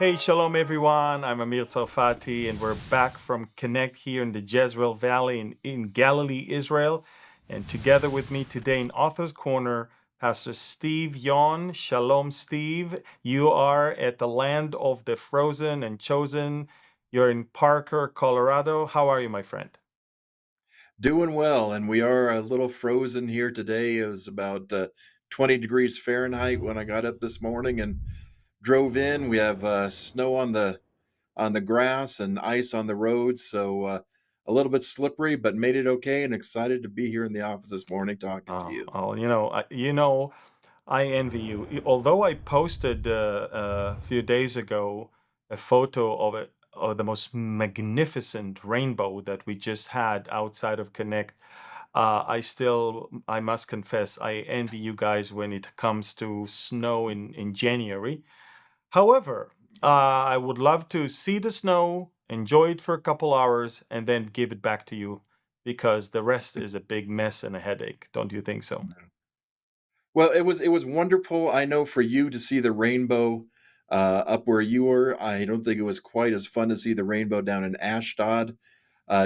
Hey, shalom everyone. I'm Amir Tsarfati, and we're back from Connect here in the Jezreel Valley in Galilee, Israel. And together with me today in Author's Corner, Pastor Steve Yon. Shalom, Steve. You are at the land of the frozen and chosen. You're in Parker, Colorado. How are you, my friend? Doing well, and we are a little frozen here today. It was about 20 degrees Fahrenheit when I got up this morning and drove in. We have snow on the grass and ice on the roads, so a little bit slippery, but made it okay. And excited to be here in the office this morning talking to you. I envy you. Although I posted a few days ago a photo of the most magnificent rainbow that we just had outside of Connect, I must confess, I envy you guys when it comes to snow in January. However, I would love to see the snow, enjoy it for a couple hours, and then give it back to you because the rest is a big mess and a headache. Don't you think so? Well, it was wonderful. I know for you to see the rainbow up where you were. I don't think it was quite as fun to see the rainbow down in Ashdod,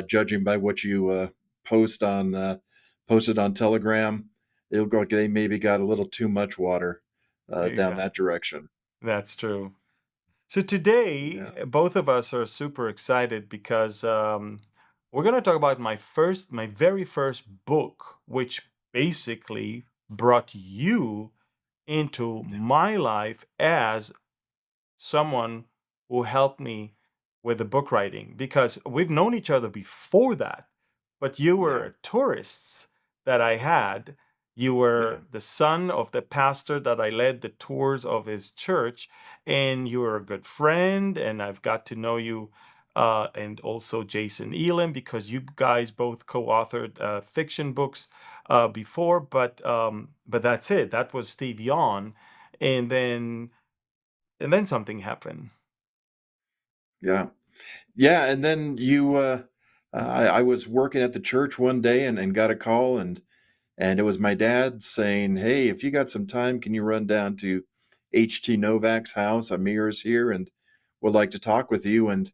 judging by what you post on posted on Telegram. It looked like they maybe got a little too much water down Yeah, that direction. that's true. So Yeah. today, both of us are super excited because we're going to talk about my very first book, which basically brought you into my life as someone who helped me with the book writing. Because we've known each other before that, but you Yeah. were tourists that I had. You Yeah. were the son of the pastor that I led the tours of his church, and you were a good friend. And I've got to know you, and also Jason Elam, because you guys both co-authored fiction books before. But that's it. That was Steve Yon, and then something happened. Yeah. Yeah. And then I was working at the church one day and got a call and it was my dad saying, "Hey, if you got some time, can you run down to HT Novak's house? Amir is here and would like to talk with you." And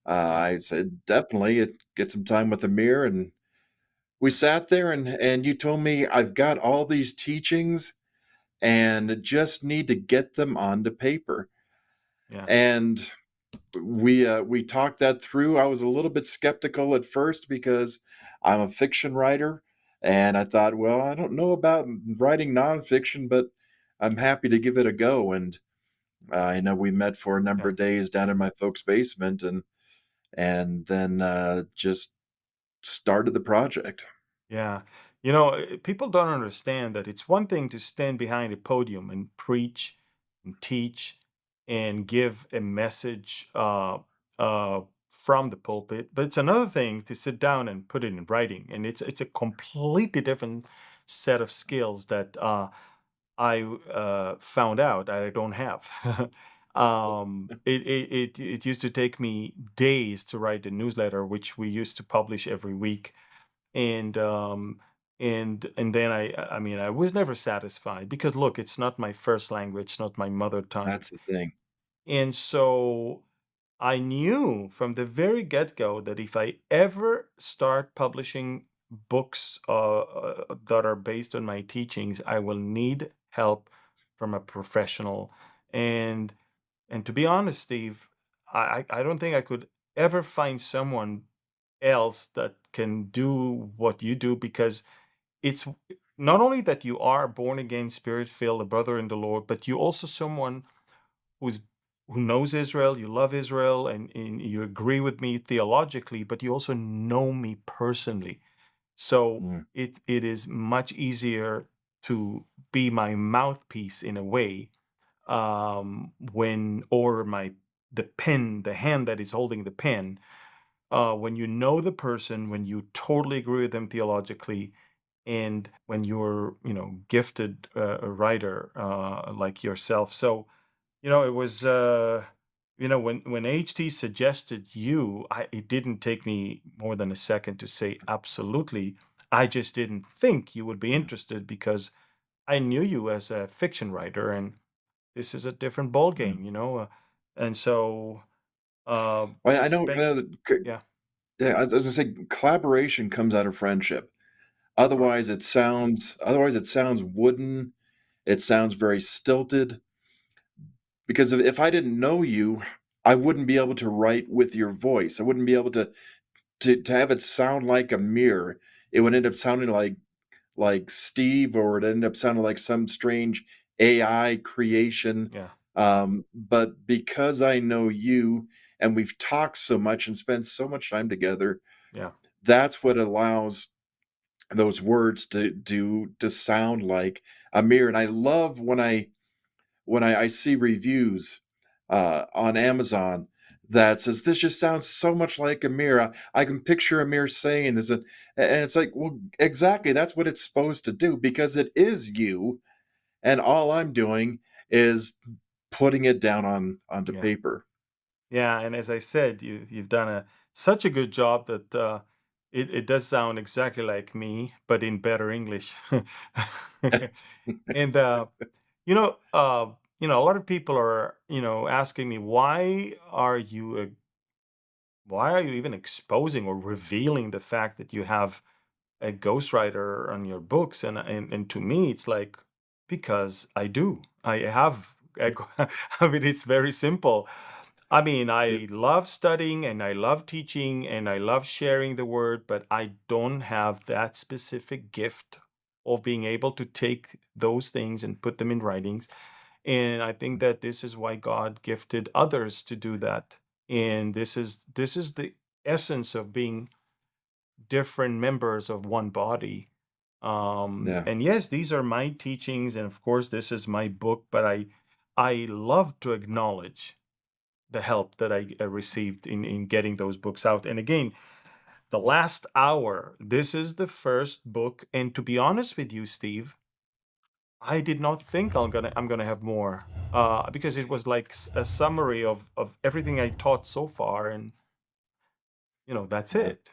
Yeah, I said, "Definitely, get some time with Amir." And we sat there, and you told me I've got all these teachings and just need to get them onto paper. yeah, And we talked that through. I was a little bit skeptical at first because I'm a fiction writer, and I thought, well, I don't know about writing nonfiction, but I'm happy to give it a go. And I know we met for a number yeah, of days down in my folks' basement, and then just started the project. yeah. People don't understand that it's one thing to stand behind a podium and preach and teach and give a message from the pulpit, but it's another thing to sit down and put it in writing, and it's a completely different set of skills that I found out that I don't have. It used to take me days to write a newsletter, which we used to publish every week, and then I mean, I was never satisfied because look, it's not my first language, not my mother tongue, That's the thing. and so I knew from the very get-go that if I ever start publishing books that are based on my teachings, I will need help from a professional. And to be honest, Steve, I don't think I could ever find someone else that can do what you do because it's not only that you are born again, spirit filled, a brother in the Lord, but you also someone who's who knows Israel, you love Israel, and you agree with me theologically, but you also know me personally. So Mm. it is much easier to be my mouthpiece in a way, when or my the pen, the hand that is holding the pen, when you know the person, when you totally agree with them theologically, and when you're gifted a writer like yourself. So it was when HT suggested you, it didn't take me more than a second to say absolutely. I just didn't think you would be Yeah. interested because I knew you as a fiction writer, and this is a different ball Yeah. game. And so, I spec know that yeah, yeah, I was gonna say collaboration comes out of friendship. correct. Otherwise it sounds wooden, it sounds very stilted, because if I didn't know you, I wouldn't be able to write with your voice. I wouldn't be able to have it sound like a mirror. It would end up sounding like Steve, or it end up sounding like some strange AI creation. Yeah, But because I know you and we've talked so much and spent so much time together, yeah, that's what allows those words to sound like a mirror. And I love when I see reviews on Amazon that says this just sounds so much like Amir. I can picture Amir saying this, and it's like, well, exactly. That's what it's supposed to do, because it is you, and all I'm doing is putting it down onto yeah. paper. Yeah, and as I said, you've done such a good job that it does sound exactly like me, but in better English. And you know, a lot of people are asking me why are you even exposing or revealing the fact that you have a ghostwriter on your books? And to me, it's like because I do. I have. I mean, it's very simple. I mean, I love studying and I love teaching and I love sharing the word, but I don't have that specific gift of being able to take those things and put them in writings. And I think that this is why God gifted others to do that. And this is the essence of being different members of one body. Yeah. And yes, these are my teachings, and of course, this is my book. But I love to acknowledge the help that I received in getting those books out. And again, the last hour, this is the first book. And to be honest with you, Steve, I did not think I'm gonna have more, because it was like a summary of everything I taught so far, and that's Yeah. it.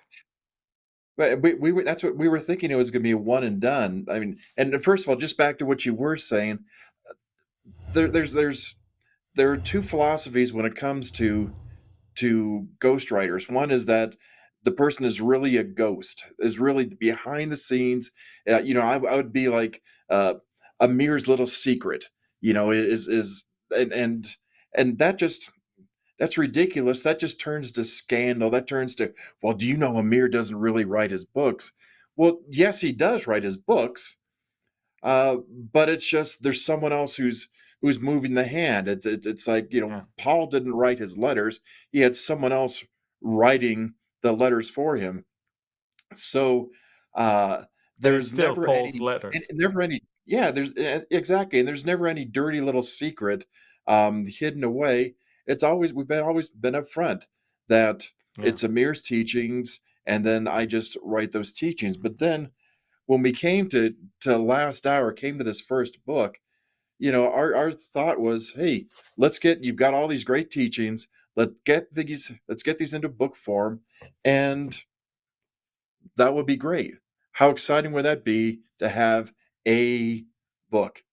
But we were that's what we were thinking, it was gonna be a one and done. I mean, and first of all, just back to what you were saying, there are two philosophies when it comes to ghostwriters. One is that the person is really a ghost, is really behind the scenes. I would be like Amir's little secret. Is and that's ridiculous. That just turns to scandal. That turns to, well, do you know Amir doesn't really write his books? Well, yes, he does write his books, but it's just there's someone else who's moving the hand. It's like, Yeah, Paul didn't write his letters; he had someone else writing the letters for him. So uh, but it's there's still never Paul's any, letters. never any, yeah, there's exactly, and there's never any dirty little secret hidden away. We've always been upfront that Yeah. it's Amir's teachings, and then I just write those teachings. But then when we came to last hour, came to this first book, our thought was, hey, you've got all these great teachings, let's get these into book form, and that would be great. How exciting would that be to have a book?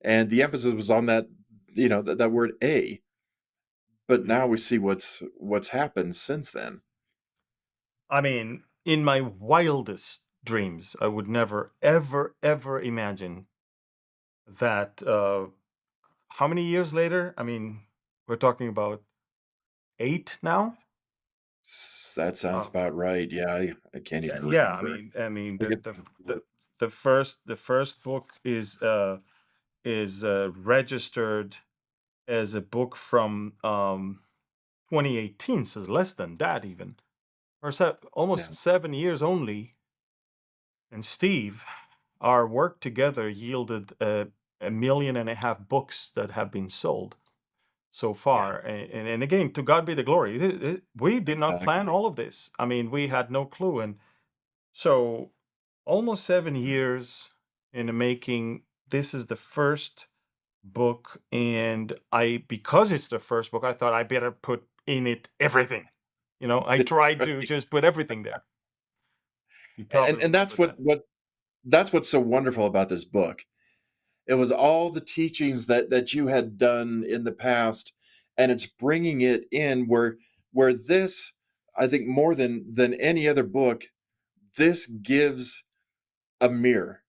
And the emphasis was on that word a, but now we see what's happened since then. I mean, in my wildest dreams, I would never, ever, ever imagine that. How many years later? I mean, we're talking about 8 now. That sounds Uh, about right. Yeah, I can't yeah, even yeah. remember. I mean, I get the first book is registered as a book from 2018, so less than that even, or Yeah, almost 7 years only. And Steve, our work together yielded a million and a half books that have been sold so yeah, far. And again, to God be the glory. We did not plan exactly. all of this. I mean, we had no clue. And so, almost 7 years in the making. This is the first book, and because it's the first book, I thought I better put in it everything. I That's tried to right. just put everything there. You And probably and that's remember that. that's what's so wonderful about this book. It was all the teachings that you had done in the past, and it's bringing it in where this, I think, more than any other book, this gives a mirror.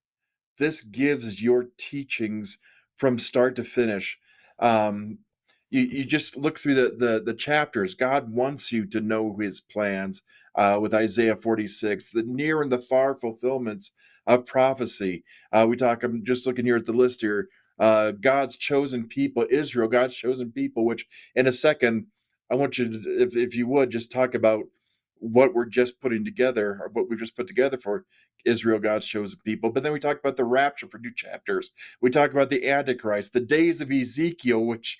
This gives your teachings from start to finish. Um, you just look through the chapters. God wants you to know His plans. With Isaiah 46, the near and the far fulfillments of prophecy. We talk. I'm just looking here at the list here. God's chosen people, Israel, God's chosen people. Which in a second, I want you to, if you would, just talk about what we're just putting together, or what we've just put together for Israel, God's chosen people. But then we talk about the rapture for new chapters. We talk about the Antichrist, the days of Ezekiel, which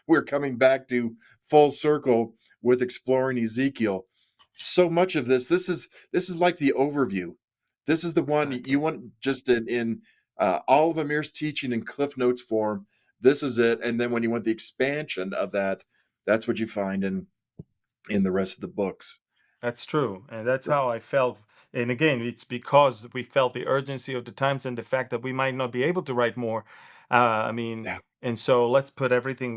we're coming back to full circle with exploring Ezekiel. So much of this is like the overview. This is the one Exactly. you want just in all of Amir's teaching in Cliff Notes form. This is it. And then when you want the expansion of that, that's what you find in the rest of the books. That's true. And that's how I felt. And again, it's because we felt the urgency of the times and the fact that we might not be able to write more. I mean, Yeah, and so let's put everything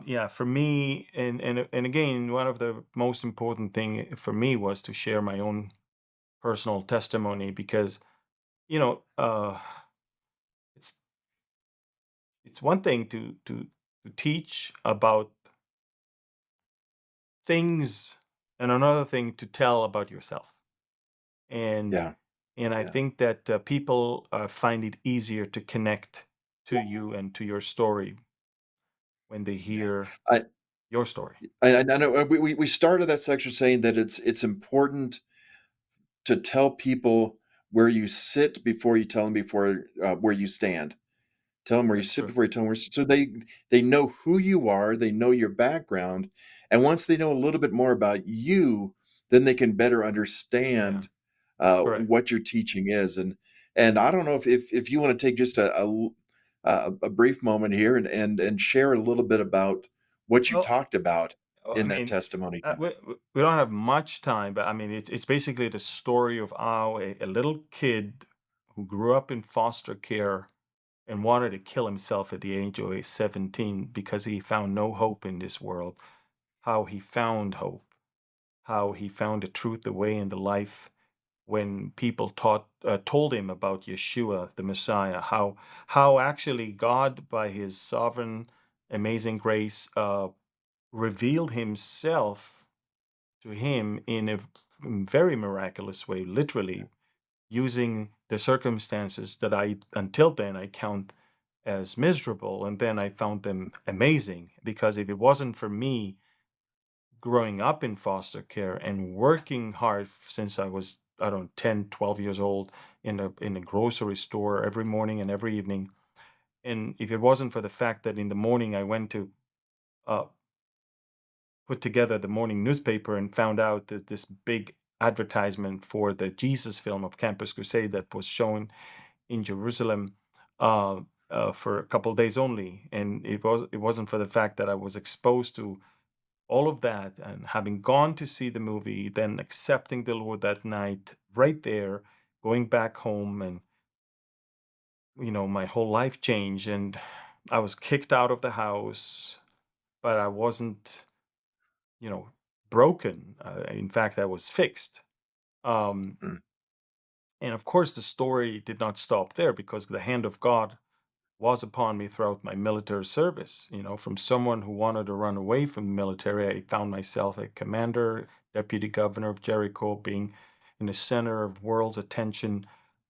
yeah, for me, and again, one of the most important thing for me was to share my own personal testimony because, you know, it's it's one thing to teach about things and another thing to tell about yourself. and yeah, and I yeah. think that people find it easier to connect to you and to your story when they Yeah. hear I your story. I know we started that section saying that it's important to tell people where you sit before you tell them before where you stand. Tell them where you That's sit true. before you tell them where you sit. So they know who you are, they know your background, and once they know a little bit more about you, then they can better Yeah, understand correct. what your teaching is. And I don't know if you want to take just a brief moment here and share a little bit about what you Well, talked about I in that mean, testimony. we don't have much time, but I mean, it's basically the story of how a little kid who grew up in foster care and wanted to kill himself at the age of 17 because he found no hope in this world, how he found hope, how he found the truth, the way, and the life when people told him about Yeshua, the Messiah, how actually God, by His sovereign, amazing grace, revealed Himself to him in a very miraculous way, literally using the circumstances that I until then I count as miserable, and then I found them amazing because if it wasn't for me growing up in foster care and working hard since I was, I don't know, 10, 12 years old in a grocery store every morning and every evening. And if it wasn't for the fact that in the morning I went to uh, put together the morning newspaper and found out that this big advertisement for the Jesus film of Campus Crusade that was shown in Jerusalem uh, for a couple of days only, and it wasn't for the fact that I was exposed to all of that and having gone to see the movie, then accepting the Lord that night right there, going back home, and my whole life changed, and I was kicked out of the house, but I wasn't, you know, broken. In fact, I was fixed. Um, Mm, and of course, the story did not stop there because the hand of God was upon me throughout my military service. From someone who wanted to run away from the military, I found myself a commander, deputy governor of Jericho, being in the center of world's attention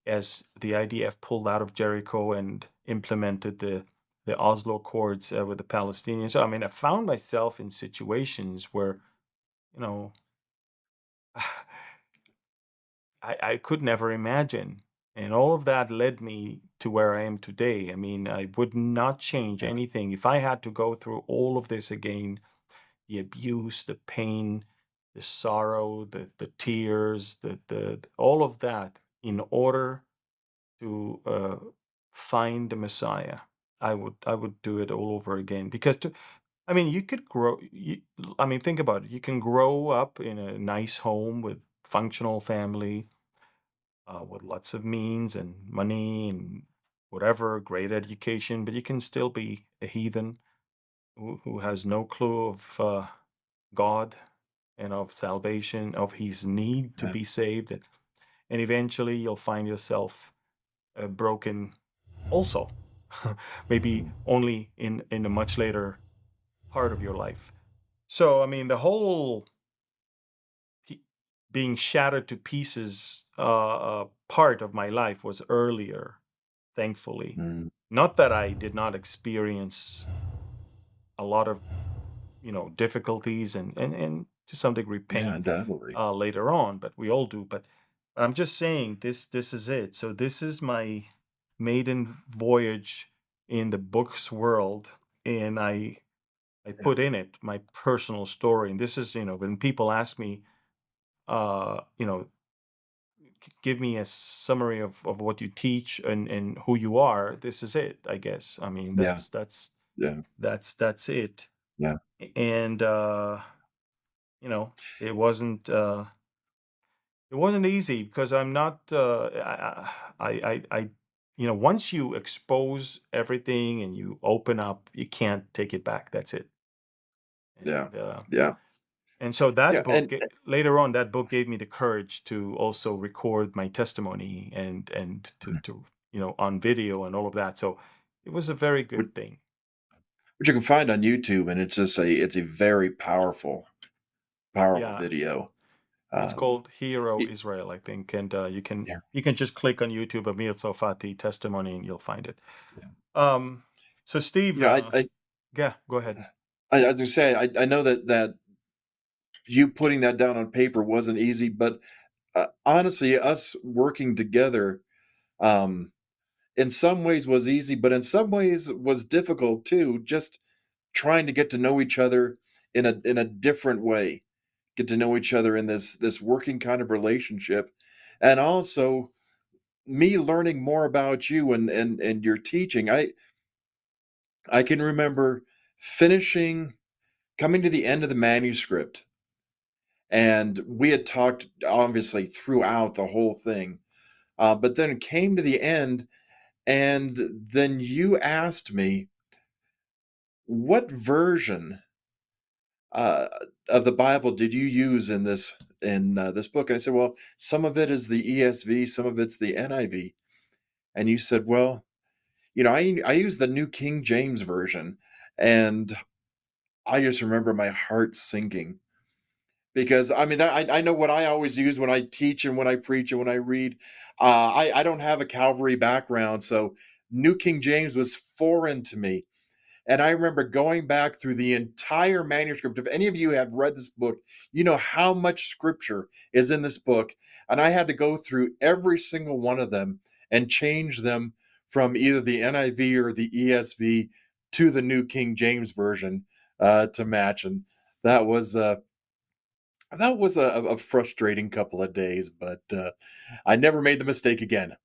as the IDF pulled out of Jericho and implemented the Oslo Accords with the Palestinians. So, I mean, I found myself in situations where, you know, I could never imagine. And all of that led me to where I am today. I mean, I would not change yeah. anything. If I had to go through all of this again, the abuse, the pain, the sorrow, the tears, the all of that, in order to find the Messiah, I would do it all over again. Because I mean, you could I mean, think about it. You can grow up in a nice home with functional family, with lots of means and money and whatever, great education, but you can still be a heathen. who has no clue of God and of salvation, of his need to Yeah. be saved, and eventually you'll find yourself broken also, maybe Mm. only in a much later part of your life. So I mean, the whole pe- being shattered to pieces part of my life was earlier, thankfully. Mm. Not that I did not experience a lot of difficulties and to some degree Yeah, pain definitely. later on, but we all do. But I'm just saying this is it. So this is my maiden voyage in the books world, and I Yeah. put in it my personal story. And this is, when people ask me, uh, you know, give me a summary of what you teach and who you are. This is it, I guess. I mean, Yeah. Yeah. that's it. Yeah. And you know, it wasn't it wasn't easy because I'm not once you expose everything and you open up, you can't take it back. That's it. Yeah. And Yeah. and so that Yeah. book later on, that book gave me the courage to also record my testimony and to on video and all of that. So it was a very Which good thing. which you can find on YouTube, and it's a very powerful Yeah, video. it's Um, called Hero y Israel, I think, and yeah, you can just click on YouTube Amir Tsofati testimony and you'll find it. yeah. Um, so You Steve, know, I yeah, go ahead. I as I say, I know that you putting that down on paper wasn't easy, but, honestly, us working together, um, in some ways was easy, but in some ways was difficult too, just trying to get to know each other in a different way, get to know each other in this working kind of relationship, and also me learning more about you and your teaching. I can remember finishing coming to the end of the manuscript, and we had talked obviously throughout the whole thing, but then it came to the end, and then you asked me what version uh, of the Bible did you use in this book? And I said, well, some of it is the ESV, some of it's the NIV. And you said, well, I use the New King James version, and I just remember my heart sinking because I mean I know what I always use when I teach and when I preach and when I read. I don't have a Calvary background, so New King James was foreign to me. And I remember going back through the entire manuscript. If any of you have read this book, you know how much scripture is in this book. And I had to go through every single one of them and change them from either the NIV or the ESV to the New King James Version to match. And that was uh, that was a frustrating couple of days, but I never made the mistake again.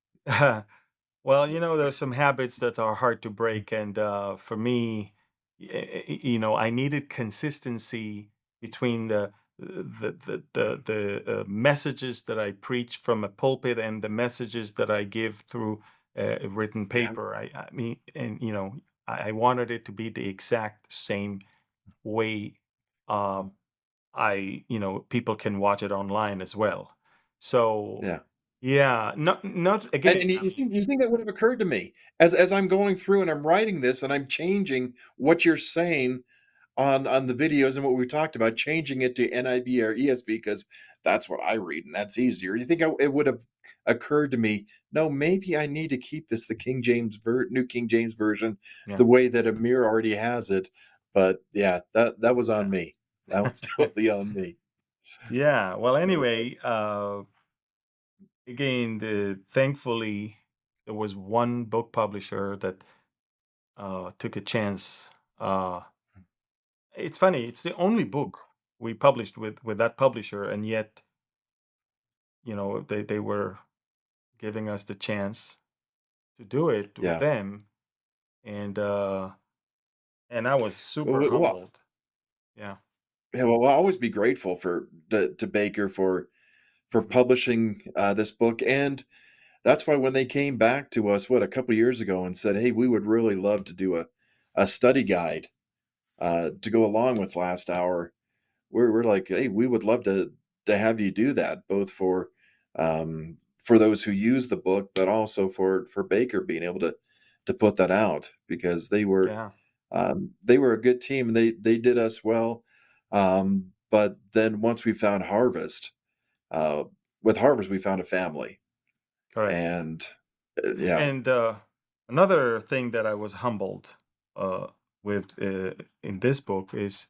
Well, there's some habits that are hard to break, and for me, I needed consistency between the messages that I preach from a pulpit and the messages that I give through a written Yeah, paper. I mean, and I wanted it to be the exact same way. Um, people can watch it online as well. So yeah. yeah, not And, again. and you think that would have occurred to me as I'm going through and I'm writing this and I'm changing what you're saying on the videos and what we talked about, changing it to NIV or ESV because that's what I read and that's easier. You think it would have occurred to me? No, maybe I need to keep this the New King James version, Yeah. the way that Amir already has it. But yeah, that was on me. That was totally on me. Yeah. Well, Uh, anyway, again, thankfully there was one book publisher that took a chance. Uh, it's funny. It's the only book we published with that publisher, and yet they were giving us the chance to do it with yeah. them, and I was super Well, humbled. Yeah. yeah. Well, I'll always be grateful to Baker for Mhm. publishing this book. And that's why when they came back to us, what, a couple years ago and said, hey, we would really love to do a study guide. to go along with Last Hour. We're like, hey, we would love to have you do that, both for those who use the book, but also for Baker being able to put that out because Yeah, they were a good team and they did us well. But then once we found Harvest, uh, with Harvest we found a family, correct. and yeah, And another thing that I was humbled with in this book is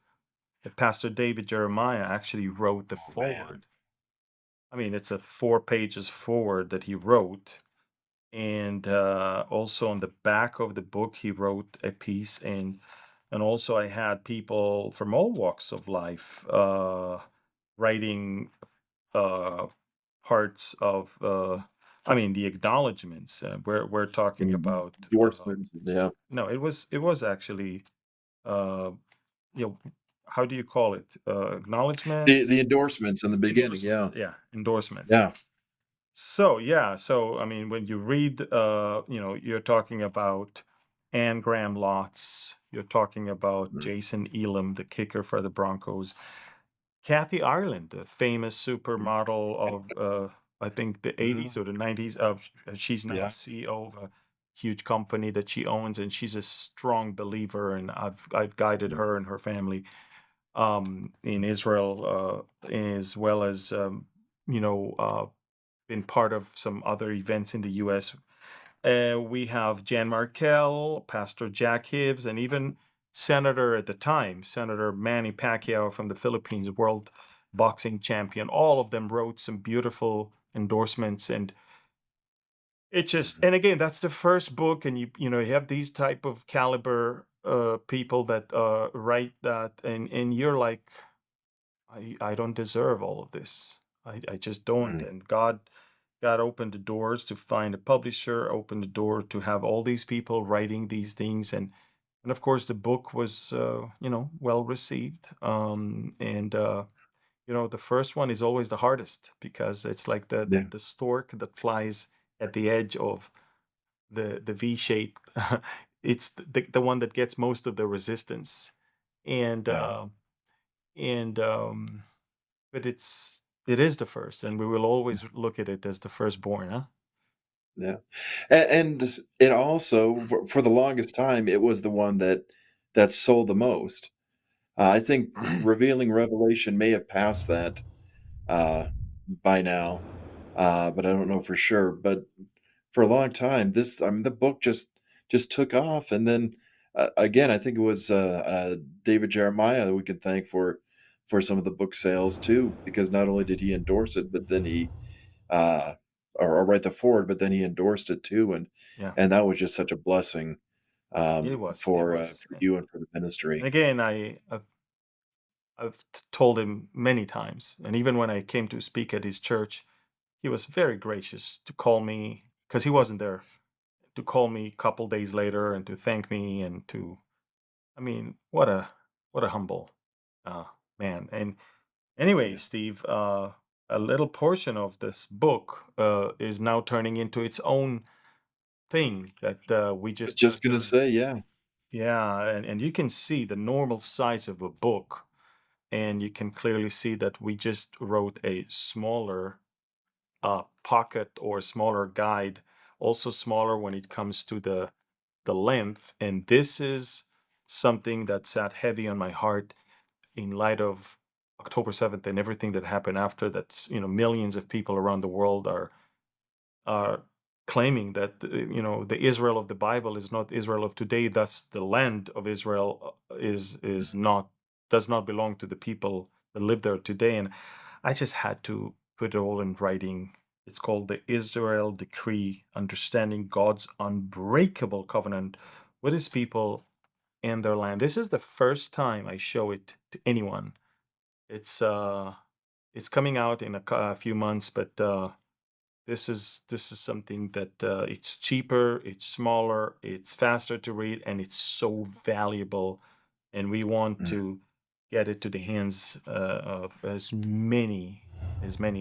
that Pastor David Jeremiah actually wrote the oh man, foreword. I mean, it's a 4 pages forward that he wrote, and also on the back of the book he wrote a piece, and also I had people from all walks of life writing uh, parts of. I mean, the acknowledgments. We're talking about. endorsements, yeah, No, it was actually. Uh, you know, how do you call it? the Acknowledgments, endorsements in the beginning, endorsements. yeah, Yeah, endorsements. yeah. So yeah, so I mean, when you read, you're talking about Ann Graham Lotz, you're talking about Mm, Jason Elam, the kicker for the Broncos, Kathy Ireland, the famous mm, supermodel of I think the yeah, 80s or the 90s. Of she's now a yeah, CEO of a huge company that she owns, and she's a strong believer. And I've guided mm, her and her family in Israel, as well as you know. Been part of some other events in the US. We have Jan Markell, Pastor Jack Hibbs, and even Senator at the time, Senator Manny Pacquiao from the Philippines, world boxing champion. All of them wrote some beautiful endorsements, and it just, mhm. and again, that's the first book, and you have these type of caliber people that write that, and you're like, I don't deserve all of this. I just don't. Mm, And God opened the doors to find a publisher, opened the door to have all these people writing these things, and of course the book was well received. And the first one is always the hardest because it's like the the, yeah, the stork that flies at the edge of the V shape. It's the one that gets most of the resistance, and yeah, and but it is the first, and we will always look at it as the firstborn, huh? yeah. And it also for the longest time, it was the one that sold the most. I think Revealing Revelation may have passed that, uh, by now, but I don't know for sure. But for a long time, I mean, the book just took off, and then again, I think it was David Jeremiah that we can thank for some of the book sales too, because not only did he endorse it, but then he uh, or write the forward, but then he endorsed it too, Yeah, and that was just such a blessing it was. for you and for the And ministry. again, I've told him many times, and even when I came to speak at his church, he was very gracious to call me because he wasn't there, to call me a couple days later and to thank me and to, I mean, what a humble uh, man. And anyway, Yeah, Steve, a little portion of this book is now turning into its own thing that we I was just just gonna done. say, yeah, Yeah, and you can see the normal size of a book, and you can clearly see that we just wrote a smaller pocket or smaller guide, also smaller when it comes to the length. And this is something that sat heavy on my heart in light of October 7th and everything that happened after that. Millions of people around the world are claiming that the Israel of the Bible is not Israel of today. Thus, the land of Israel is not does not belong to the people that live there today. And I just had to put it all in writing. It's called the Israel Decree: Understanding God's Unbreakable Covenant with His people and their land. This is the first time I show it to anyone. It's uh, it's coming out in a few months, but this is something that it's cheaper, it's smaller, it's faster to read, and it's so valuable. And we want mm, to get it to the hands of as many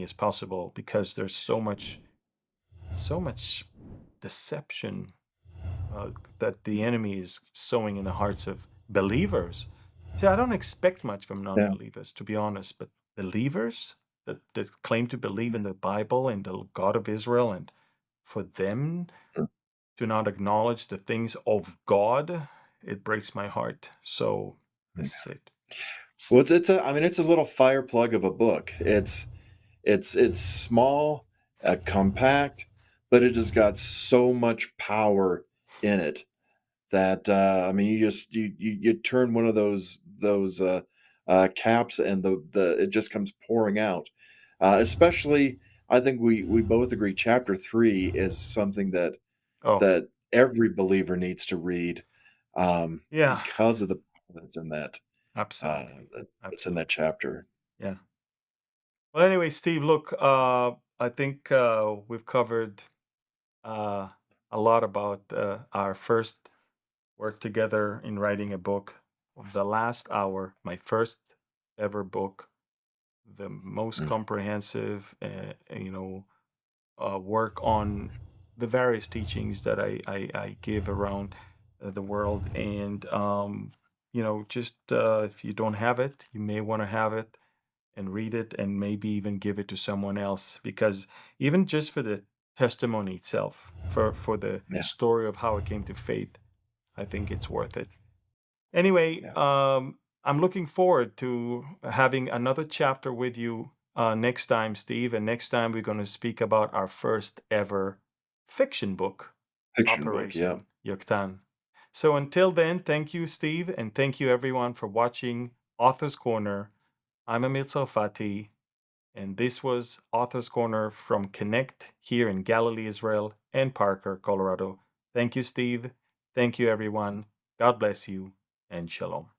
as possible because there's so much deception that the enemy is sowing in the hearts of believers. See, I don't expect much from Yeah. non-believers, to be honest, but believers that claim to believe in the Bible and the God of Israel, and for them Mm. to not acknowledge the things of God, it breaks my heart. So Mm. this is it. Well, it's a I mean, it's a little fire plug of a book. It's small, compact, but it has got so much power in it that I mean, you turn one of those caps, and the it just comes pouring out. Especially, I think we both agree. Chapter 3 is something Oh, that every believer needs to read, yeah, because of the power that's in uh, absolutely. that's in that Absolutely. chapter. Yeah. Well, anyway, Steve, look, I think we've covered uh, a lot about our first work together in writing a book. The last hour, my first ever book, the most Mm. comprehensive, work on the various teachings that I give around the world. And, just if you don't have it, you may want to have it and read it and maybe even give it to someone else, because even just for the testimony itself, for the Yeah, story of how it came to faith, I think it's worth it. Anyway, yeah. I'm looking forward to having another chapter with you next time, Steve. And next time we're going to speak about our first ever fiction book, Fiction book, yeah. Operation Yoktan. So until then, thank you, Steve, and thank you everyone for watching Author's Corner. I'm Amir Salfati, and this was Author's Corner from Connect here in Galilee, Israel, and Parker, Colorado. Thank you, Steve. Thank you, everyone. God bless you, and shalom.